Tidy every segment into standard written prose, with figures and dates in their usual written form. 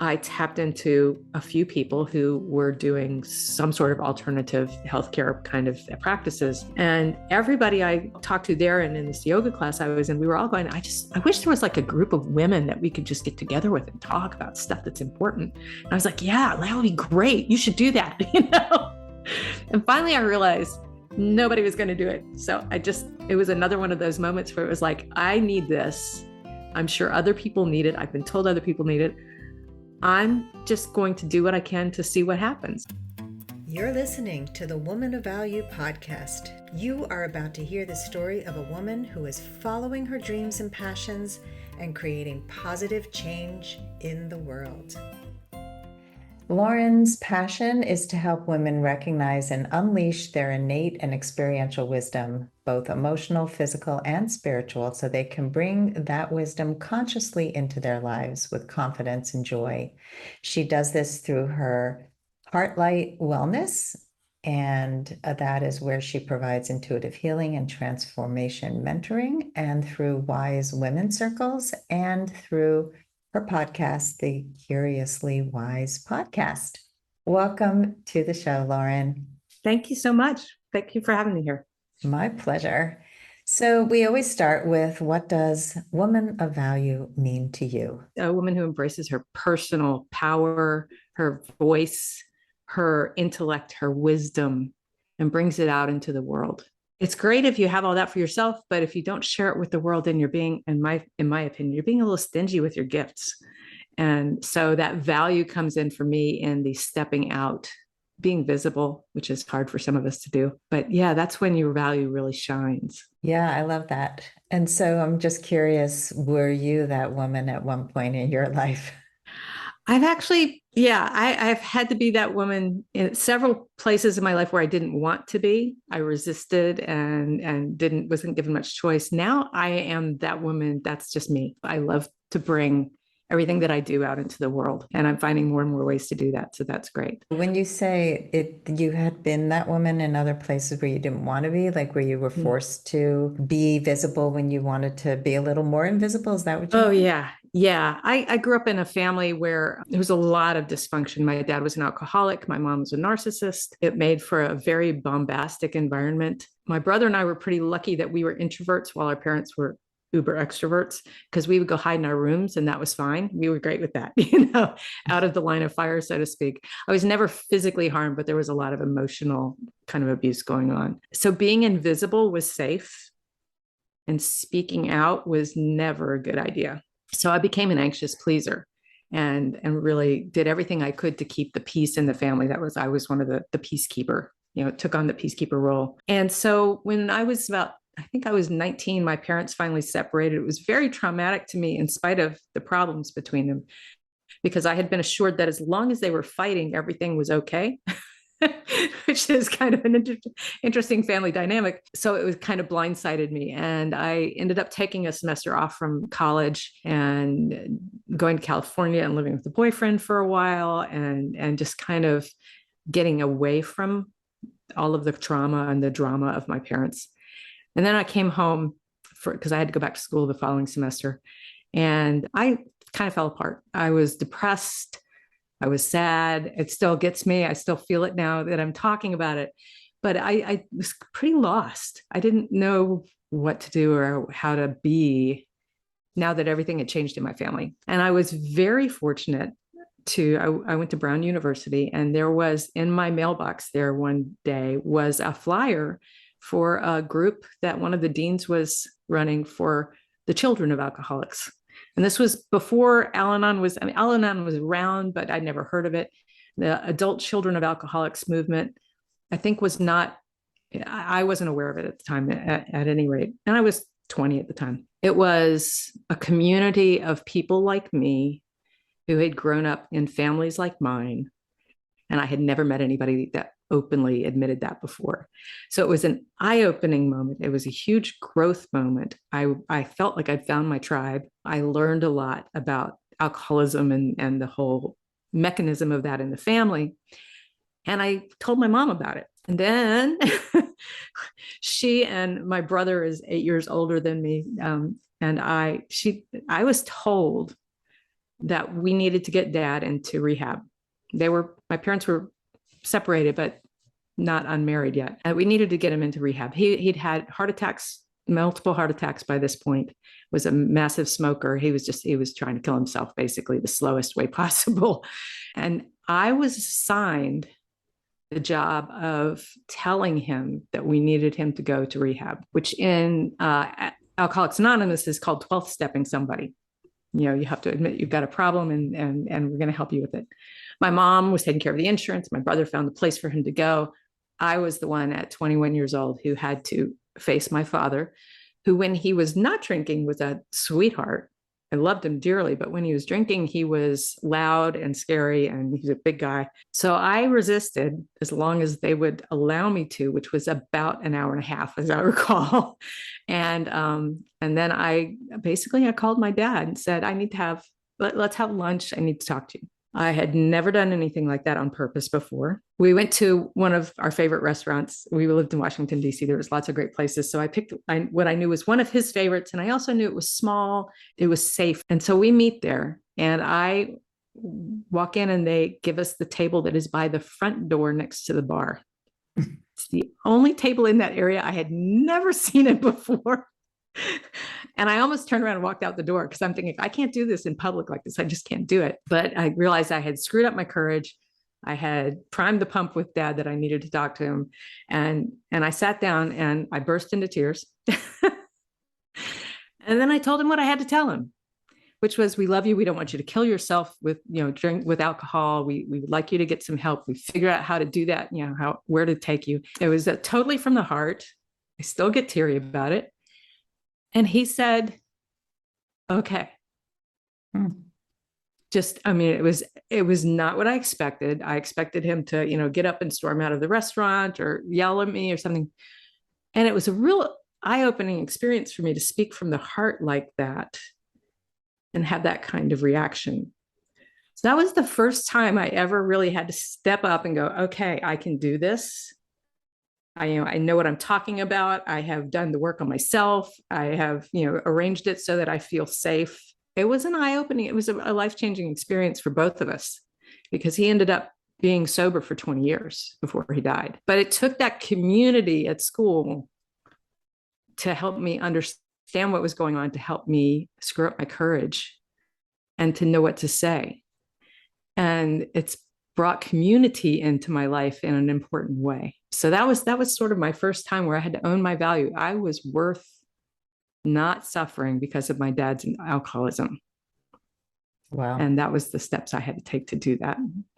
I tapped into a few people who were doing some sort of alternative healthcare kind of practices. And everybody I talked to there and in this yoga class I was in, we were all going, I wish there was like a group of women that we could just get together with and talk about stuff that's important. And I was like, yeah, that would be great. You should do that, And finally I realized nobody was going to do it. So it was another one of those moments where it was like, I need this. I'm sure other people need it. I've been told other people need it. I'm just going to do what I can to see what happens. You're listening to the Woman of Value podcast. You are about to hear the story of a woman who is following her dreams and passions and creating positive change in the world. Laurin's passion is to help women recognize and unleash their innate and experiential wisdom, both emotional, physical, and spiritual, so they can bring that wisdom consciously into their lives with confidence and joy. She does this through her HeartLight Wellness, and that is where she provides intuitive healing and transformation mentoring, and through Wise Women Circles, and through her podcast, the Curiously Wise Podcast. Welcome to the show, Laurin. Thank you so much. Thank you for having me here. My pleasure. So we always start with, what does woman of value mean to you? A woman who embraces her personal power, her voice, her intellect, her wisdom, and brings it out into the world. It's great if you have all that for yourself, but if you don't share it with the world, then you're being, in my opinion, you're being a little stingy with your gifts. And so that value comes in for me in the stepping out, being visible, which is hard for some of us to do. But yeah, that's when your value really shines. Yeah, I love that. And so I'm just curious, were you that woman at one point in your life? I've had to be that woman in several places in my life where I didn't want to be. I resisted and wasn't given much choice. Now I am that woman. That's just me. I love to bring everything that I do out into the world, and I'm finding more and more ways to do that. So that's great. When you say it, you had been that woman in other places where you didn't want to be, like where you were forced to be visible when you wanted to be a little more invisible. Is that what you mean? Yeah. Yeah. I grew up in a family where there was a lot of dysfunction. My dad was an alcoholic. My mom was a narcissist. It made for a very bombastic environment. My brother and I were pretty lucky that we were introverts while our parents were uber extroverts, because we would go hide in our rooms and that was fine. We were great with that, out of the line of fire, so to speak. I was never physically harmed, but there was a lot of emotional kind of abuse going on. So being invisible was safe, and speaking out was never a good idea. So I became an anxious pleaser and really did everything I could to keep the peace in the family. I was one of the peacekeeper, took on the peacekeeper role. And so when I was I think I was 19, my parents finally separated. It was very traumatic to me in spite of the problems between them, because I had been assured that as long as they were fighting, everything was okay. Which is kind of an interesting family dynamic. So it was kind of blindsided me. And I ended up taking a semester off from college and going to California and living with a boyfriend for a while, and just kind of getting away from all of the trauma and the drama of my parents. And then I came home because I had to go back to school the following semester. And I kind of fell apart. I was depressed. I was sad. It still gets me. I still feel it now that I'm talking about it. But I was pretty lost. I didn't know what to do or how to be now that everything had changed in my family. And I was very fortunate I went to Brown University, and there was in my mailbox there one day was a flyer for a group that one of the deans was running for the children of alcoholics. And this was before Al-Anon was around, but I'd never heard of it. The Adult Children of Alcoholics movement, I think I wasn't aware of it at the time at any rate. And I was 20 at the time. It was a community of people like me who had grown up in families like mine. And I had never met anybody that openly admitted that before. So it was an eye-opening moment. It was a huge growth moment. I felt like I'd found my tribe. I learned a lot about alcoholism and the whole mechanism of that in the family. And I told my mom about it. And then she and my brother is 8 years older than me. And I was told that we needed to get dad into rehab. My parents were separated, but not unmarried yet. And we needed to get him into rehab. He'd had heart attacks, multiple heart attacks by this point, was a massive smoker. He was trying to kill himself, basically the slowest way possible. And I was assigned the job of telling him that we needed him to go to rehab, which in Alcoholics Anonymous is called 12th stepping somebody. You have to admit you've got a problem and we're going to help you with it. My mom was taking care of the insurance. My brother found a place for him to go. I was the one at 21 years old who had to face my father, who, when he was not drinking, was a sweetheart. I loved him dearly, but when he was drinking, he was loud and scary, and he's a big guy. So I resisted as long as they would allow me to, which was about an hour and a half, as I recall. And then I called my dad and said, let's have lunch. I need to talk to you. I had never done anything like that on purpose before. We went to one of our favorite restaurants. We lived in Washington, D.C. There was lots of great places. So I picked what I knew was one of his favorites. And I also knew it was small, it was safe. And so we meet there, and I walk in and they give us the table that is by the front door next to the bar. It's the only table in that area. I had never seen it before. And I almost turned around and walked out the door because I'm thinking, I can't do this in public like this. I just can't do it. But I realized I had screwed up my courage. I had primed the pump with dad that I needed to talk to him. And I sat down and I burst into tears. And then I told him what I had to tell him, which was, we love you. We don't want you to kill yourself with, drink with alcohol. We would like you to get some help. We figured out how to do that, where to take you. It was totally from the heart. I still get teary about it. And he said, okay. It was not what I expected. I expected him to, get up and storm out of the restaurant or yell at me or something. And it was a real eye-opening experience for me to speak from the heart like that and have that kind of reaction. So that was the first time I ever really had to step up and go, okay, I can do this. I know what I'm talking about. I have done the work on myself. I have, arranged it so that I feel safe. It was an eye-opening. It was a life-changing experience for both of us because he ended up being sober for 20 years before he died. But it took that community at school to help me understand what was going on, to help me screw up my courage and to know what to say. And it's brought community into my life in an important way. So that was sort of my first time where I had to own my value. I was worth not suffering because of my dad's alcoholism. Wow. And that was the steps I had to take to do that.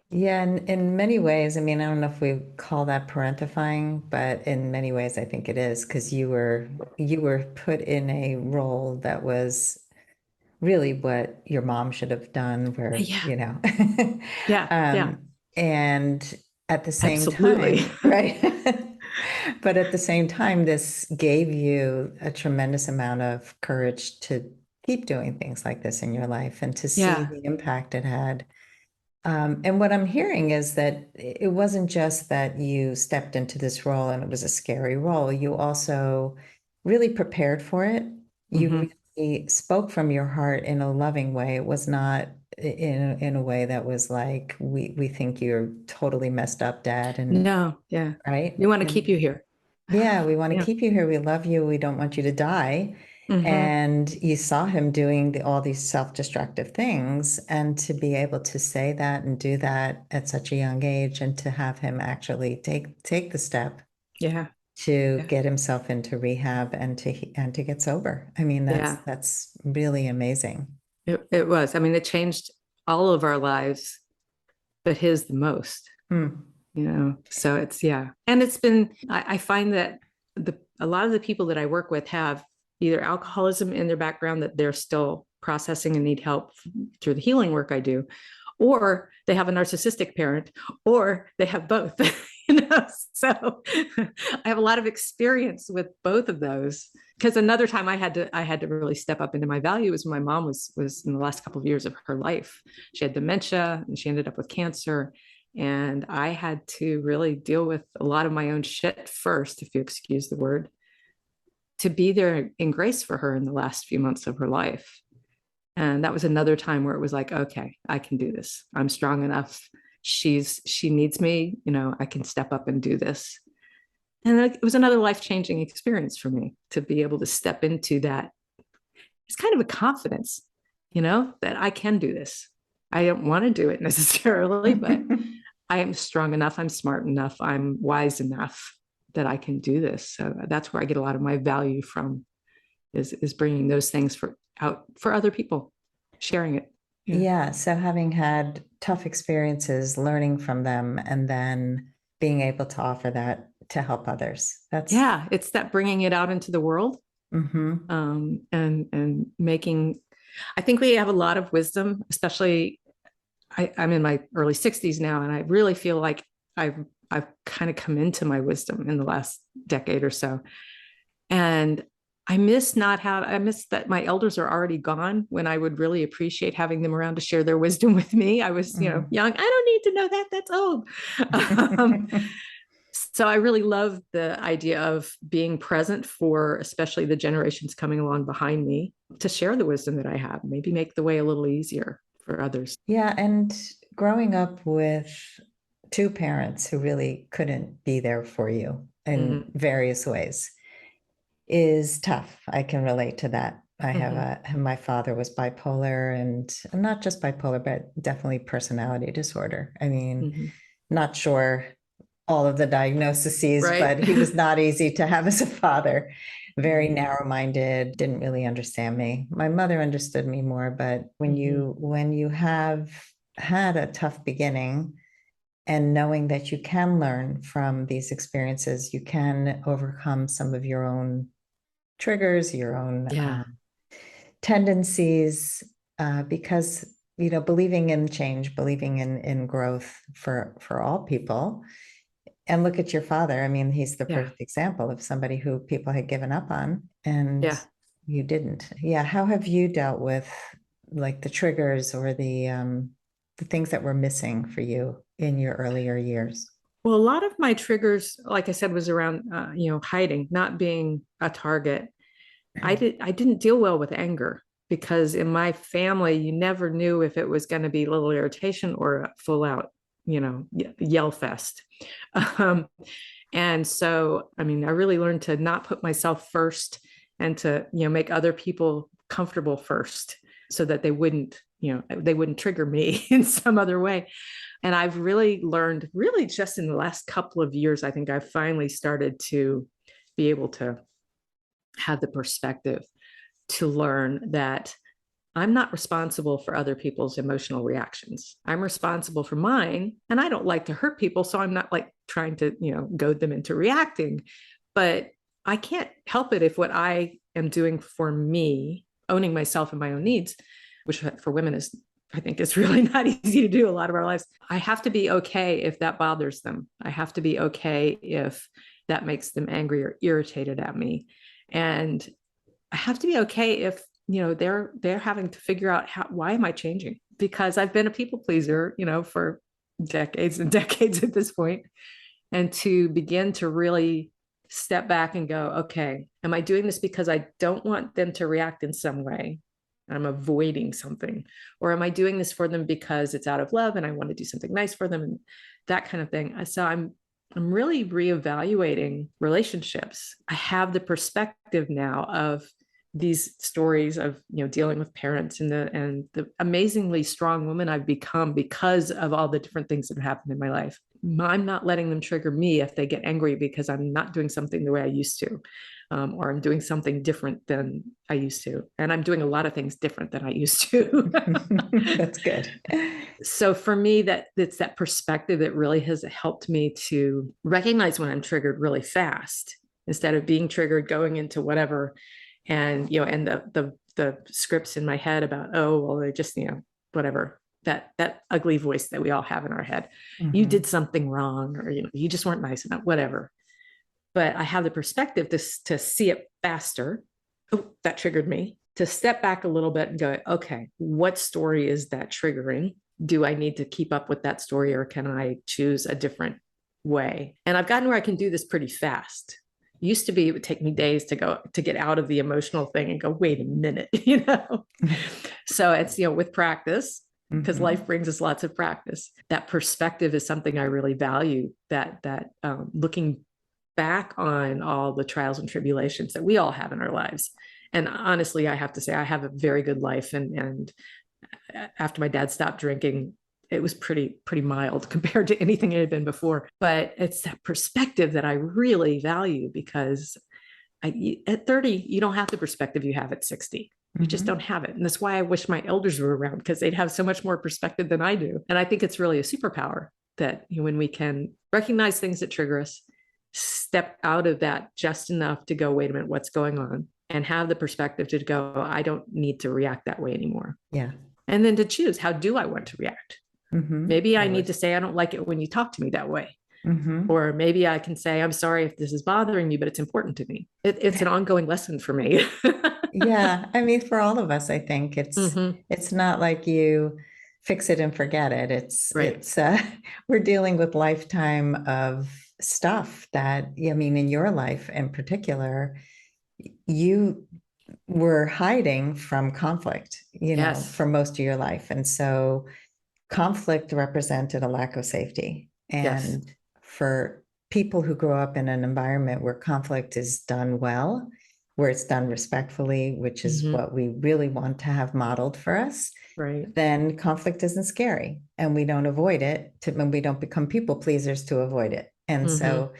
Yeah, and in many ways, I don't know if we call that parentifying, but in many ways I think it is, because you were put in a role that was really what your mom should have done, where, Yeah. Yeah. And at the same Absolutely. time, right? But at the same time, this gave you a tremendous amount of courage to keep doing things like this in your life and to see the impact it had. And what I'm hearing is that it wasn't just that you stepped into this role and it was a scary role. You also really prepared for it. You really spoke from your heart in a loving way. It was not in a way that was like, we think you're totally messed up, Dad. And no, yeah. Right. We want to keep you here. Yeah, we want to keep you here. We love you. We don't want you to die. And you saw him doing all these self-destructive things, and to be able to say that and do that at such a young age, and to have him actually take the step to get himself into rehab and to get sober. That's really amazing. It was. it changed all of our lives, but his the most. So it's, and it's been, I find that a lot of the people that I work with have either alcoholism in their background that they're still processing and need help through the healing work I do, or they have a narcissistic parent, or they have both. So I have a lot of experience with both of those. Because another time I had to really step up into my value was when my mom was in the last couple of years of her life. She had dementia and she ended up with cancer. And I had to really deal with a lot of my own shit first, if you excuse the word, to be there in grace for her in the last few months of her life. And that was another time where it was like, okay, I can do this. I'm strong enough. She needs me, I can step up and do this. And it was another life-changing experience for me to be able to step into that. It's kind of a confidence, that I can do this. I don't want to do it necessarily, but I am strong enough. I'm smart enough. I'm wise enough that I can do this. So that's where I get a lot of my value from, is bringing those things out for other people, sharing it. Yeah. So having had tough experiences, learning from them, and then being able to offer that to help others. It's that bringing it out into the world. And making, I think we have a lot of wisdom, especially I'm in my early 60s now, and I really feel like I've kind of come into my wisdom in the last decade or so. And I miss that my elders are already gone, when I would really appreciate having them around to share their wisdom with me. I was, young. I don't need to know that. That's old. So I really love the idea of being present for especially the generations coming along behind me, to share the wisdom that I have, maybe make the way a little easier for others. Yeah. And growing up with two parents who really couldn't be there for you in various ways is tough. I can relate to that. I have my father was bipolar, and not just bipolar, but definitely personality disorder. I mean, not sure all of the diagnoses, right, but he was not easy to have as a father. Very narrow-minded, didn't really understand me. My mother understood me more, but when you have had a tough beginning, and knowing that you can learn from these experiences, you can overcome some of your own triggers, your own tendencies, because believing in change, believing in growth for all people. And look at your father. I mean, he's the perfect example of somebody who people had given up on, and you didn't. Yeah. How have you dealt with like the triggers or the things that were missing for you in your earlier years? Well, a lot of my triggers, like I said, was around, hiding, not being a target. I didn't deal well with anger, because in my family, you never knew if it was going to be a little irritation or a full out, yell fest. And so, I mean, I really learned to not put myself first, and to, make other people comfortable first, so that they wouldn't trigger me in some other way. And I've really learned, really just in the last couple of years, I think I've finally started to be able to have the perspective to learn that I'm not responsible for other people's emotional reactions. I'm responsible for mine, and I don't like to hurt people. So I'm not like trying to, goad them into reacting, but I can't help it if what I am doing for me, owning myself and my own needs, which for women is, I think, is really not easy to do a lot of our lives. I have to be okay if that bothers them. I have to be okay if that makes them angry or irritated at me. And I have to be okay if, they're having to figure out why am I changing? Because I've been a people pleaser, for decades and decades at this point. And to begin to really step back and go, okay, am I doing this because I don't want them to react in some way? I'm avoiding something, or am I doing this for them because it's out of love and I want to do something nice for them, and that kind of thing. So I'm really reevaluating relationships. I have the perspective now of these stories of, dealing with parents, and the amazingly strong woman I've become because of all the different things that have happened in my life. I'm not letting them trigger me if they get angry because I'm not doing something the way I used to. Or I'm doing something different than I used to. And I'm doing a lot of things different than I used to. That's good. So for me, it's that perspective that really has helped me to recognize when I'm triggered really fast, instead of being triggered, going into whatever, and, and the scripts in my head about, oh, well, they're just, whatever, that ugly voice that we all have in our head. You did something wrong, or, you just weren't nice enough, whatever. But I have the perspective to see it faster. Oh, that triggered me. To step back a little bit and go, okay, what story is that triggering? Do I need to keep up with that story, or can I choose a different way? And I've gotten where I can do this pretty fast. Used to be, it would take me days to get out of the emotional thing and go, wait a minute, So it's, with practice, because Mhm. life brings us lots of practice. That perspective is something I really value, that looking back on all the trials and tribulations that we all have in our lives. And honestly, I have to say, I have a very good life. And after my dad stopped drinking, it was pretty mild compared to anything it had been before. But it's that perspective that I really value, because at 30, you don't have the perspective you have at 60. You just don't have it. And that's why I wish my elders were around, because they'd have so much more perspective than I do. And I think it's really a superpower that when we can recognize things that trigger us, step out of that just enough to go, wait a minute, what's going on? And have the perspective to go, I don't need to react that way anymore. Yeah. And then to choose, how do I want to react? Maybe I need to say, I don't like it when you talk to me that way. Or maybe I can say, I'm sorry if this is bothering me, but it's important to me. It's an ongoing lesson for me. Yeah. I mean, for all of us, I think it's not like you fix it and forget it. It's we're dealing with lifetime of stuff that, I mean, in your life in particular, you were hiding from conflict, Yes. for most of your life. And so conflict represented a lack of safety. Yes. And for people who grow up in an environment where conflict is done well, where it's done respectfully, which is what we really want to have modeled for us, Right. then conflict isn't scary, and we don't avoid it, and we don't become people pleasers to avoid it. And so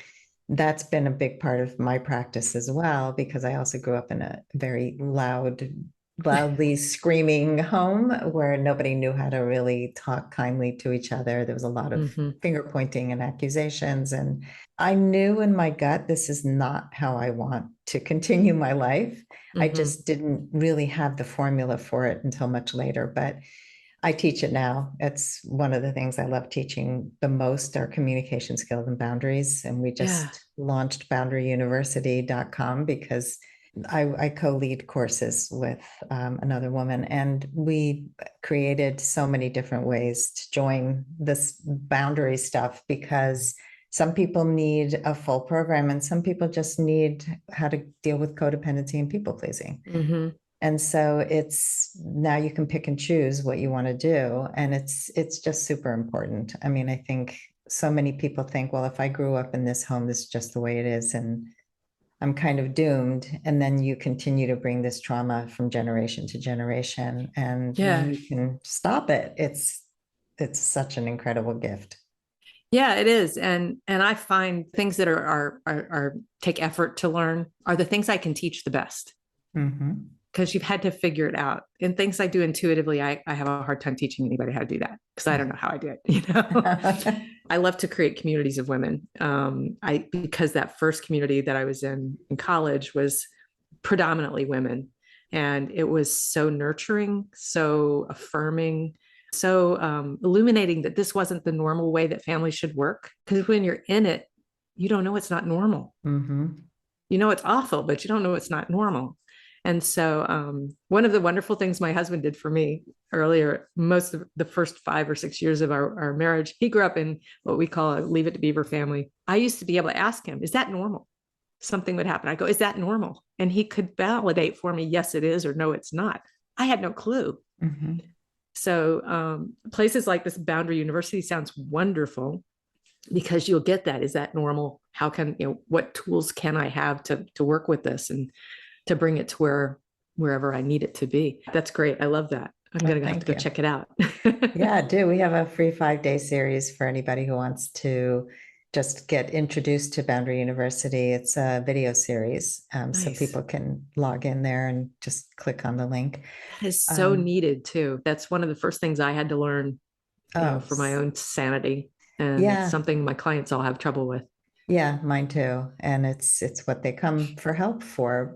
that's been a big part of my practice as well, because I also grew up in a very loudly screaming home where nobody knew how to really talk kindly to each other. There was a lot of finger pointing and accusations. And I knew in my gut, this is not how I want to continue my life. I just didn't really have the formula for it until much later, but I teach it now. It's one of the things I love teaching the most, are communication skills and boundaries. And we just launched boundaryuniversity.com because I co-lead courses with another woman, and we created so many different ways to join this boundary stuff, because some people need a full program and some people just need how to deal with codependency and people pleasing. And so it's, now you can pick and choose what you want to do. And it's just super important. I mean, I think so many people think, well, if I grew up in this home, this is just the way it is, and I'm kind of doomed. And then you continue to bring this trauma from generation to generation, and when you can stop it, it's such an incredible gift. Yeah, it is. And I find things that are take effort to learn are the things I can teach the best. Because you've had to figure it out. And things I do intuitively, I have a hard time teaching anybody how to do that, because I don't know how I do it. I love to create communities of women. Because that first community that I was in college was predominantly women, and it was so nurturing, so affirming, so illuminating that this wasn't the normal way that families should work. Because when you're in it, you don't know it's not normal. You know it's awful, but you don't know it's not normal. And so one of the wonderful things my husband did for me earlier, most of the first 5 or 6 years of our marriage, he grew up in what we call a Leave It to Beaver family. I used to be able to ask him, is that normal? Something would happen. I go, is that normal? And he could validate for me, yes, it is, or no, it's not. I had no clue. So places like this Boundary University sounds wonderful, because you'll get that. Is that normal? How can, what tools can I have to work with this and to bring it to wherever I need it to be? That's great. I love that. I'm going to have to go check it out. Yeah, do. We have a free 5-day series for anybody who wants to just get introduced to Boundary University. It's a video series. So people can log in there and just click on the link. That is so needed too. That's one of the first things I had to learn for my own sanity. And it's something my clients all have trouble with. Yeah, mine too. And it's what they come for help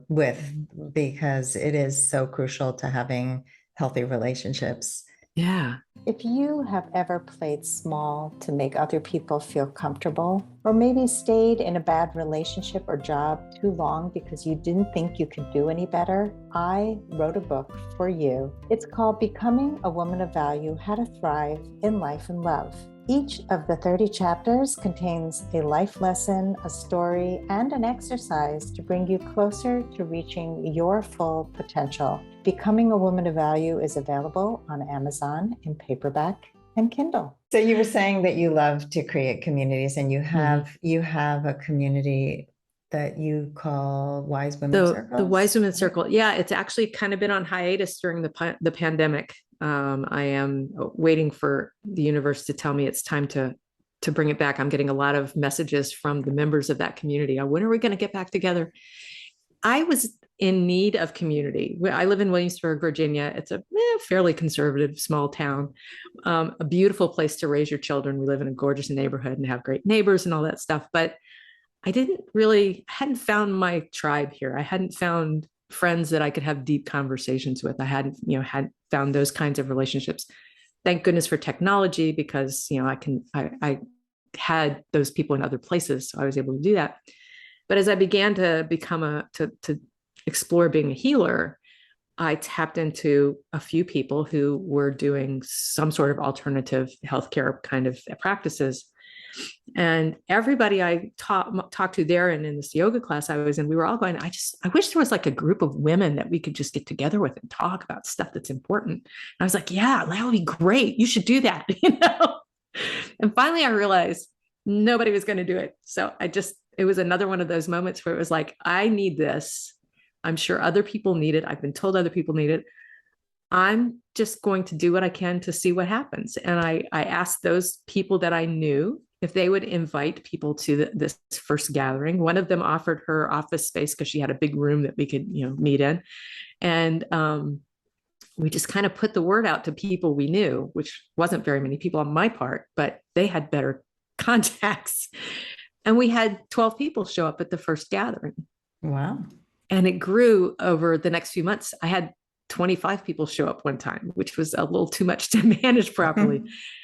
with, because it is so crucial to having healthy relationships. Yeah. If you have ever played small to make other people feel comfortable, or maybe stayed in a bad relationship or job too long because you didn't think you could do any better, I wrote a book for you. It's called Becoming a Woman of Value: How to Thrive in Life and Love. Each of the 30 chapters contains a life lesson, a story, and an exercise to bring you closer to reaching your full potential. Becoming a Woman of Value is available on Amazon in paperback and Kindle. So you were saying that you love to create communities, and you have a community that you call Wise Women Circles? The Wise Women Circle. Yeah, it's actually kind of been on hiatus during the pandemic. I am waiting for the universe to tell me it's time to bring it back. I'm getting a lot of messages from the members of that community. When are we going to get back together? I was in need of community. I live in Williamsburg, Virginia. It's a fairly conservative small town, a beautiful place to raise your children. We live in a gorgeous neighborhood and have great neighbors and all that stuff. But I hadn't found my tribe here. I hadn't found friends that I could have deep conversations with. I hadn't found those kinds of relationships. Thank goodness for technology, because, I had those people in other places. So I was able to do that. But as I began to to explore being a healer, I tapped into a few people who were doing some sort of alternative healthcare kind of practices. And everybody I talked to there and in this yoga class I was in, we were all going, I wish there was like a group of women that we could just get together with and talk about stuff that's important. And I was like, yeah, that would be great. You should do that, And finally I realized nobody was going to do it. So it was another one of those moments where it was like, I need this. I'm sure other people need it. I've been told other people need it. I'm just going to do what I can to see what happens. And I asked those people that I knew if they would invite people to this first gathering. One of them offered her office space because she had a big room that we could, meet in. And we just kind of put the word out to people we knew, which wasn't very many people on my part, but they had better contacts. And we had 12 people show up at the first gathering. Wow. And it grew over the next few months. I had 25 people show up one time, which was a little too much to manage properly.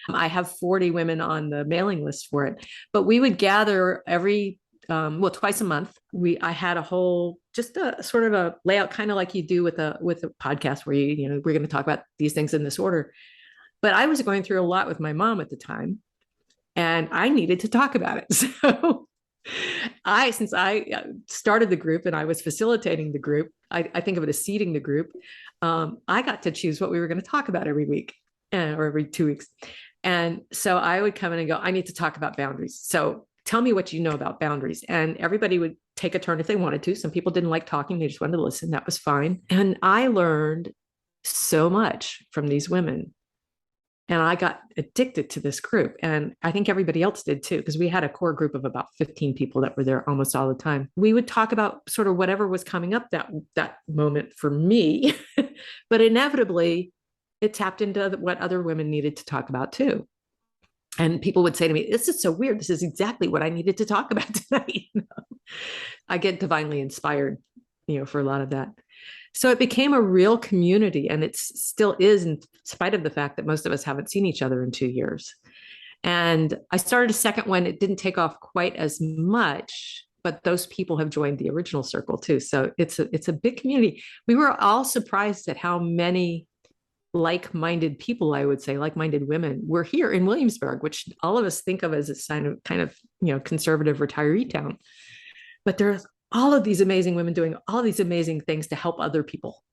I have 40 women on the mailing list for it, but we would gather twice a month. I had just a sort of a layout, kind of like you do with a podcast where we're going to talk about these things in this order. But I was going through a lot with my mom at the time, and I needed to talk about it. So since I started the group and I was facilitating the group, I think of it as seeding the group. I got to choose what we were going to talk about every week or every 2 weeks. And so I would come in and go, I need to talk about boundaries. So tell me what you know about boundaries. And everybody would take a turn if they wanted to. Some people didn't like talking. They just wanted to listen. That was fine. And I learned so much from these women. And I got addicted to this group. And I think everybody else did too, because we had a core group of about 15 people that were there almost all the time. We would talk about sort of whatever was coming up that moment for me, but inevitably it tapped into what other women needed to talk about too. And people would say to me, this is so weird. This is exactly what I needed to talk about tonight. I get divinely inspired, for a lot of that. So it became a real community, and it still is, in spite of the fact that most of us haven't seen each other in 2 years. And I started a second one. It didn't take off quite as much, but those people have joined the original circle too. So it's a big community. We were all surprised at how many like-minded people, I would say, like-minded women were here in Williamsburg, which all of us think of as a sign of kind of, conservative retiree town. But there's all of these amazing women doing all these amazing things to help other people,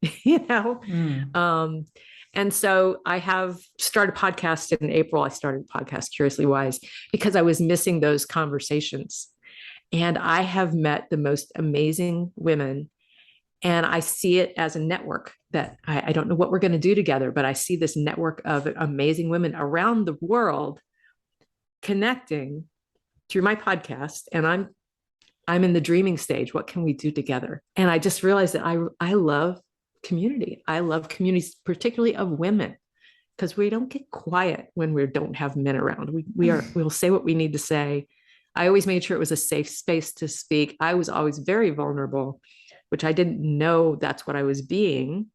And so I have started a podcast in April. I started a podcast, Curiously Wise, because I was missing those conversations. And I have met the most amazing women. And I see it as a network that I don't know what we're going to do together, but I see this network of amazing women around the world connecting through my podcast. And I'm in the dreaming stage. What can we do together? And I just realized that I love community. I love communities, particularly of women, because we don't get quiet when we don't have men around. We'll say what we need to say. I always made sure it was a safe space to speak. I was always very vulnerable, which I didn't know that's what I was being.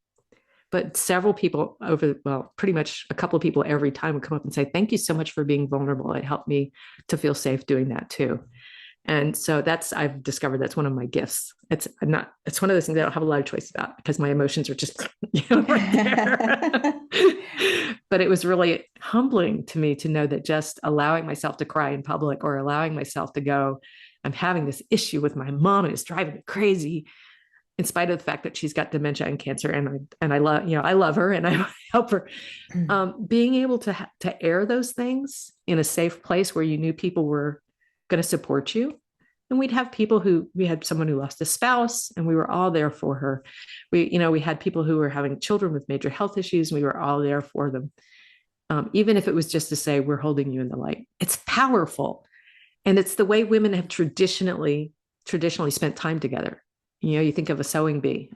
But several people pretty much a couple of people every time would come up and say, thank you so much for being vulnerable. It helped me to feel safe doing that too. And so I've discovered that's one of my gifts. It's one of those things I don't have a lot of choice about because my emotions are just, right there. But it was really humbling to me to know that just allowing myself to cry in public or allowing myself to go, I'm having this issue with my mom and it's driving me crazy, in spite of the fact that she's got dementia and cancer, and I love her and I help her. Being able to air those things in a safe place where you knew people were going to support you. And we had someone who lost a spouse and we were all there for her. We had people who were having children with major health issues. And we were all there for them. Even if it was just to say, we're holding you in the light. It's powerful. And it's the way women have traditionally spent time together. You think of a sewing bee,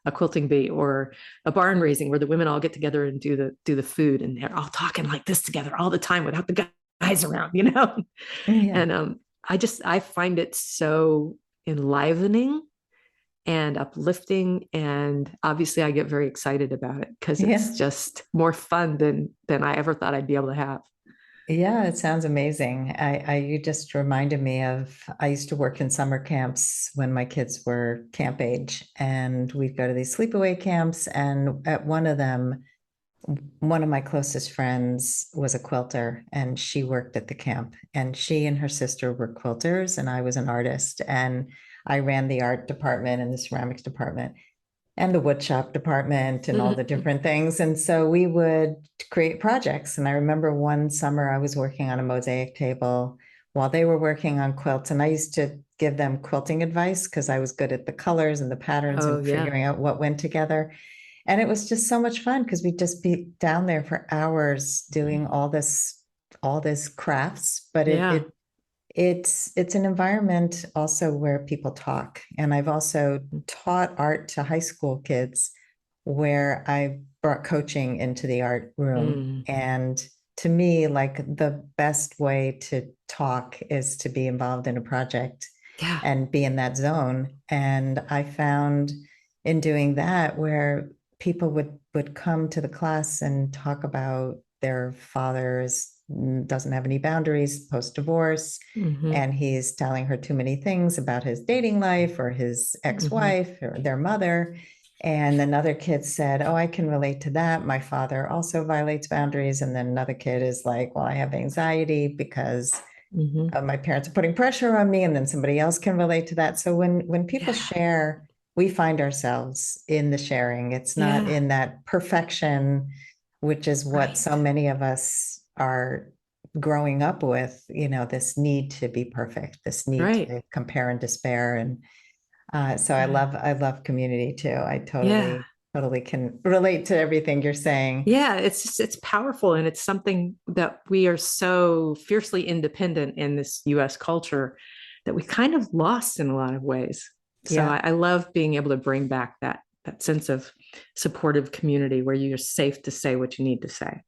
a quilting bee, or a barn raising where the women all get together and do the food, and they're all talking like this together all the time without the guys around, Yeah. And I find it so enlivening and uplifting, and obviously I get very excited about it because it's just more fun than I ever thought I'd be able to have. Yeah, it sounds amazing. You just reminded me of, I used to work in summer camps when my kids were camp age, and we'd go to these sleepaway camps. And at one of them, one of my closest friends was a quilter, and she worked at the camp, and she and her sister were quilters, and I was an artist, and I ran the art department and the ceramics department and the woodshop department and all the different things. And so we would create projects. And I remember one summer I was working on a mosaic table while they were working on quilts. And I used to give them quilting advice because I was good at the colors and the patterns and figuring out what went together. And it was just so much fun because we'd just be down there for hours doing all this crafts. But it's an environment also where people talk. And I've also taught art to high school kids where I brought coaching into the art room. And to me, like, the best way to talk is to be involved in a project and be in that zone. And I found in doing that where people would come to the class and talk about their father's doesn't have any boundaries post-divorce, and he's telling her too many things about his dating life or his ex-wife or their mother. And another kid said, oh, I can relate to that. My father also violates boundaries. And then another kid is like, well, I have anxiety because my parents are putting pressure on me. And then somebody else can relate to that. So when people share, we find ourselves in the sharing. It's not in that perfection, which is what so many of us are growing up with, this need to be perfect, this need to compare and despair. And so I love community too. I totally can relate to everything you're saying. Yeah, it's powerful. And it's something that we are so fiercely independent in this US culture that we kind of lost in a lot of ways. So I love being able to bring back that sense of supportive community where you're safe to say what you need to say.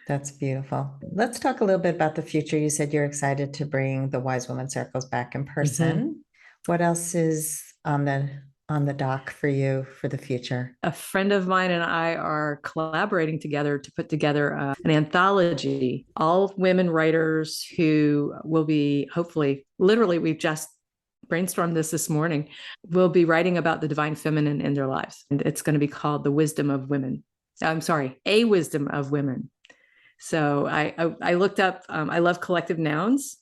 That's beautiful. Let's talk a little bit about the future. You said you're excited to bring the Wise Woman Circles back in person. What else is on the dock for you for the future? A friend of mine and I are collaborating together to put together an anthology, all women writers who will be, hopefully, literally, we've just brainstormed this morning, will be writing about the divine feminine in their lives. And it's going to be called The Wisdom of Women. I'm sorry, A Wisdom of Women. So I looked up, I love collective nouns,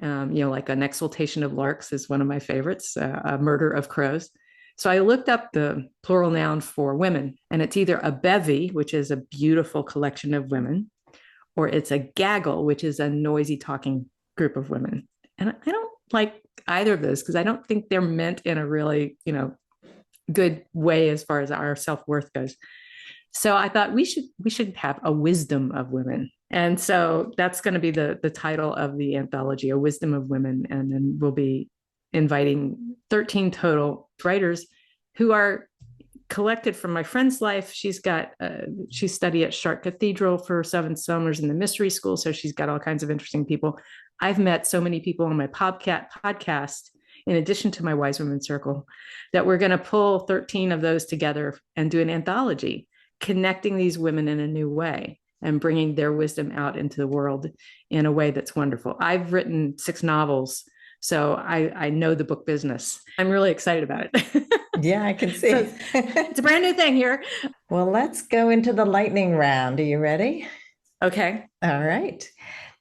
like an exultation of larks is one of my favorites, a murder of crows. So I looked up the plural noun for women, and it's either a bevy, which is a beautiful collection of women, or it's a gaggle, which is a noisy talking group of women. And I don't like either of those because I don't think they're meant in a really, good way as far as our self-worth goes. So I thought we should have a wisdom of women. And so that's going to be the title of the anthology, A Wisdom of Women. And then we'll be inviting 13 total writers who are collected from my friend's life. She studied at Chartres Cathedral for 7 summers in the mystery school. So she's got all kinds of interesting people. I've met so many people on my podcast, in addition to my Wise Women Circle, that we're going to pull 13 of those together and do an anthology, connecting these women in a new way and bringing their wisdom out into the world in a way that's wonderful. I've written 6 novels, So I know the book business. I'm really excited about it. Yeah, I can see. So it's a brand new thing here. Well, let's go into the lightning round. Are you ready? Okay. All right.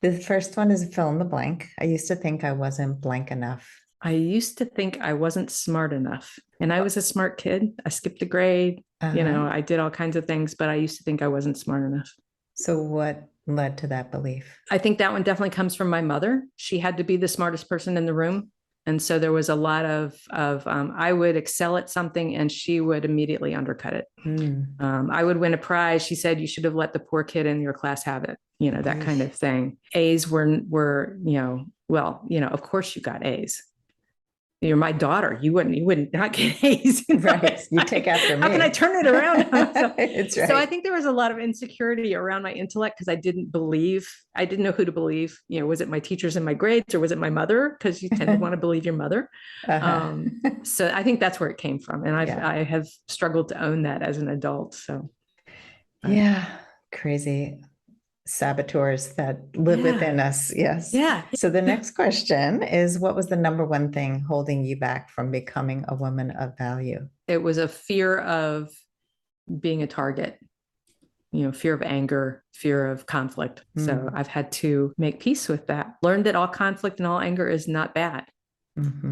The first one is fill in the blank. I used to think I wasn't blank enough. I used to think I wasn't smart enough. And I was a smart kid. I skipped a grade. I did all kinds of things, but I used to think I wasn't smart enough. So what led to that belief? I think that one definitely comes from my mother. She had to be the smartest person in the room. And so there was a lot of I would excel at something and she would immediately undercut it. I would win a prize. She said, you should have let the poor kid in your class have it, that kind of thing. A's were, of course you got A's. You're my daughter. You wouldn't not get A's. Right. You take after me. How can I turn it around? It's right. So I think there was a lot of insecurity around my intellect because I didn't know who to believe. Was it my teachers and my grades or was it my mother? Because you tend to want to believe your mother. So I think that's where it came from. And I have struggled to own that as an adult. So yeah, crazy saboteurs that live within us. Yes. Yeah. So the next question is, what was the number one thing holding you back from becoming a woman of value? It was a fear of being a target, fear of anger, fear of conflict. So I've had to make peace with that. Learned that all conflict and all anger is not bad.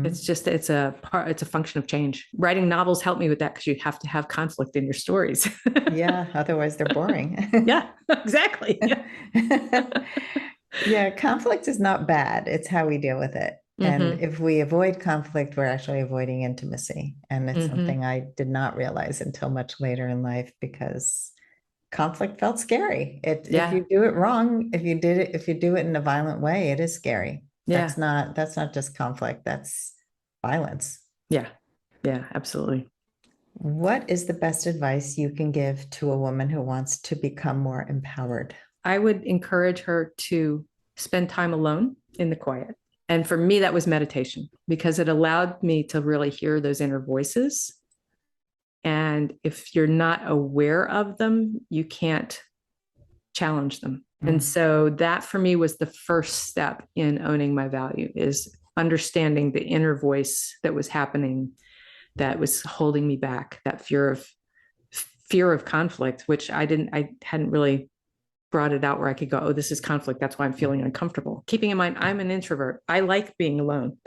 It's just, it's a function of change. Writing novels helped me with that because you have to have conflict in your stories. Yeah. Otherwise they're boring. Yeah, exactly. Yeah. Conflict is not bad. It's how we deal with it. And if we avoid conflict, we're actually avoiding intimacy. And it's something I did not realize until much later in life because conflict felt scary. If you do it wrong, if you do it in a violent way, it is scary. That's not just conflict, that's violence. Yeah, absolutely. What is the best advice you can give to a woman who wants to become more empowered? I would encourage her to spend time alone in the quiet. And for me, that was meditation because it allowed me to really hear those inner voices. And if you're not aware of them, you can't challenge them. And so that for me was the first step in owning my value, is understanding the inner voice that was happening, that was holding me back, that fear of conflict, which I hadn't really brought it out where I could go, oh, this is conflict. That's why I'm feeling uncomfortable. Keeping in mind, I'm an introvert. I like being alone,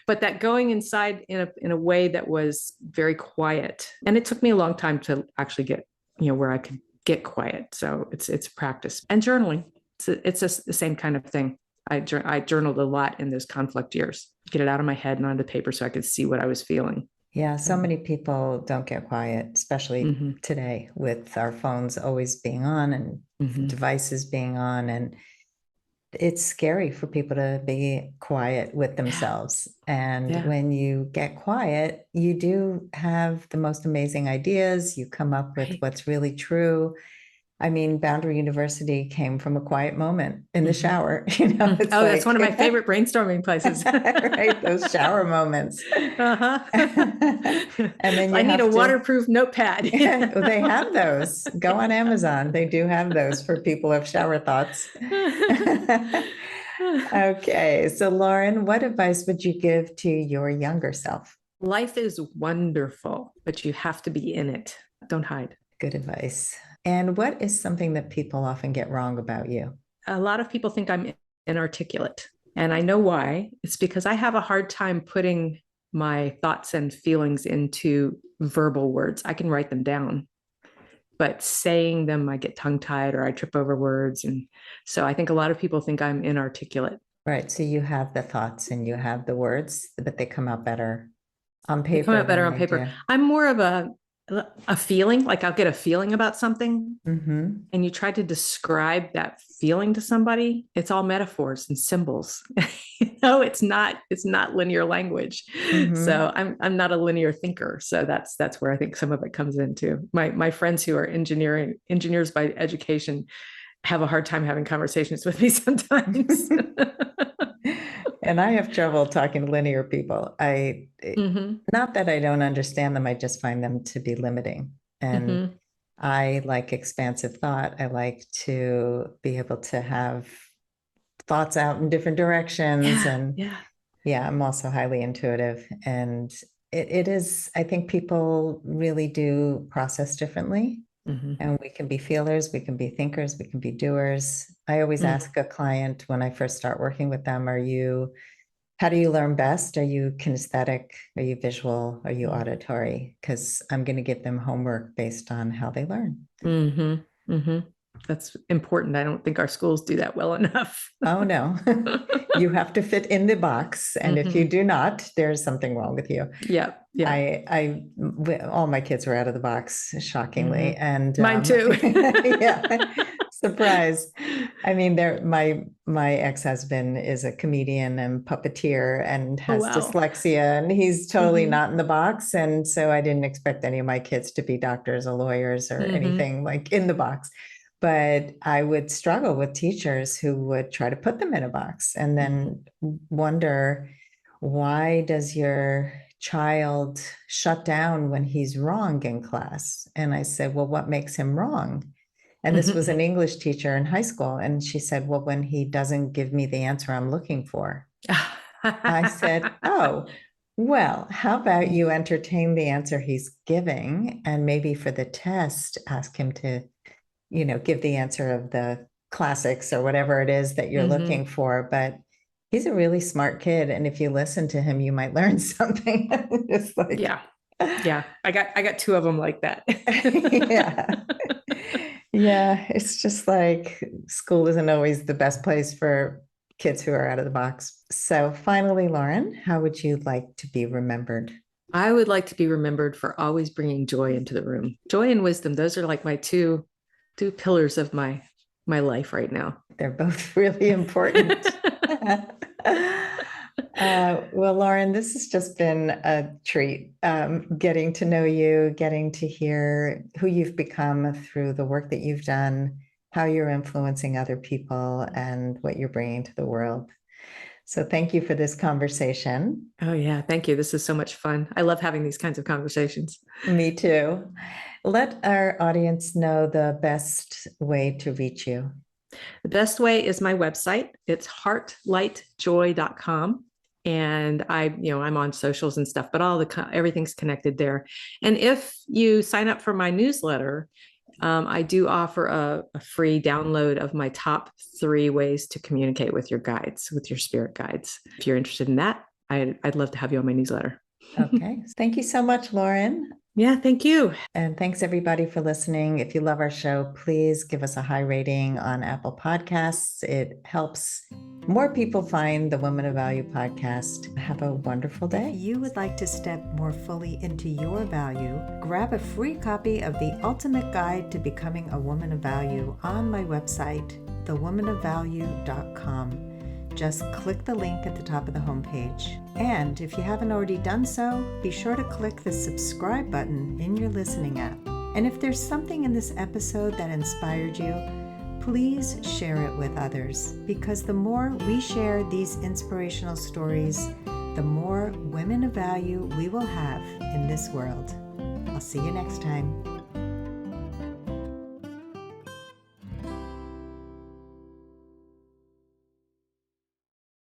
but that going inside in a way that was very quiet. And it took me a long time to actually get, where I could get quiet. So it's practice. And journaling. It's the same kind of thing. I journaled a lot in those conflict years, get it out of my head and onto paper so I could see what I was feeling. Yeah, so many people don't get quiet, especially today with our phones always being on and devices being on. And it's scary for people to be quiet with themselves. And when you get quiet, you do have the most amazing ideas. You come up with what's really true. I mean, Boundary University came from a quiet moment in the shower. That's one of my favorite brainstorming places. Right, those shower moments. And then I need a waterproof notepad. They have those. Go on Amazon. They do have those for people who have shower thoughts. Okay, so Laurin, what advice would you give to your younger self? Life is wonderful, but you have to be in it. Don't hide. Good advice. And what is something that people often get wrong about you? A lot of people think I'm inarticulate. And I know why. It's because I have a hard time putting my thoughts and feelings into verbal words. I can write them down, but saying them, I get tongue-tied or I trip over words. And so I think a lot of people think I'm inarticulate. Right. So you have the thoughts and you have the words, but they come out better on paper. They come out better on paper. I'm more of a feeling, like I'll get a feeling about something and you try to describe that feeling to somebody. It's all metaphors and symbols. It's not linear language. So I'm not a linear thinker. So that's where I think some of it comes into. My friends who are engineers by education have a hard time having conversations with me sometimes. And I have trouble talking to linear people. Not that I don't understand them, I just find them to be limiting. And I like expansive thought. I like to be able to have thoughts out in different directions. And Yeah. yeah, I'm also highly intuitive. And it is, I think people really do process differently. Mm-hmm. And we can be feelers, we can be thinkers, we can be doers. I always ask a client when I first start working with them, how do you learn best? Are you kinesthetic? Are you visual? Are you auditory? Because I'm going to give them homework based on how they learn. Mm-hmm. Mm-hmm. That's important. I don't think our schools do that well enough. Oh, no. You have to fit in the box. And if you do not, there's something wrong with you. Yeah. Yeah. All my kids were out of the box, shockingly. And Mine too. Yeah. Surprise. I mean, my ex-husband is a comedian and puppeteer and has dyslexia, and he's totally not in the box. And so I didn't expect any of my kids to be doctors or lawyers or anything like in the box. But I would struggle with teachers who would try to put them in a box and then wonder, why does your child shut down when he's wrong in class? And I said, well, what makes him wrong? And this was an English teacher in high school. And she said, well, when he doesn't give me the answer I'm looking for. I said, oh, well, how about you entertain the answer he's giving? And maybe for the test, ask him to, give the answer of the classics or whatever it is that you're looking for. But he's a really smart kid. And if you listen to him, you might learn something. Just like, yeah. I got two of them like that. Yeah. Yeah. It's just like school isn't always the best place for kids who are out of the box. So finally, Laurin, how would you like to be remembered? I would like to be remembered for always bringing joy into the room. Joy and wisdom. Those are like my two pillars of my life right now. They're both really important. Well, Laurin, this has just been a treat, getting to know you, getting to hear who you've become through the work that you've done, how you're influencing other people, and what you're bringing to the world. So thank you for this conversation. Oh, yeah. Thank you. This is so much fun. I love having these kinds of conversations. Me too. Let our audience know the best way to reach you. The best way is my website. It's heartlightjoy.com. And I'm on socials and stuff, but everything's connected there. And if you sign up for my newsletter, I do offer a free download of my top 3 ways to communicate with your guides, with your spirit guides. If you're interested in that, I'd love to have you on my newsletter. Okay. Thank you so much, Laurin. Yeah, thank you. And thanks everybody for listening. If you love our show, please give us a high rating on Apple Podcasts. It helps more people find the Woman of Value podcast. Have a wonderful day. If you would like to step more fully into your value, grab a free copy of The Ultimate Guide to Becoming a Woman of Value on my website, thewomanofvalue.com. Just click the link at the top of the homepage. And if you haven't already done so, be sure to click the subscribe button in your listening app. And if there's something in this episode that inspired you, please share it with others, because the more we share these inspirational stories, the more women of value we will have in this world. I'll see you next time.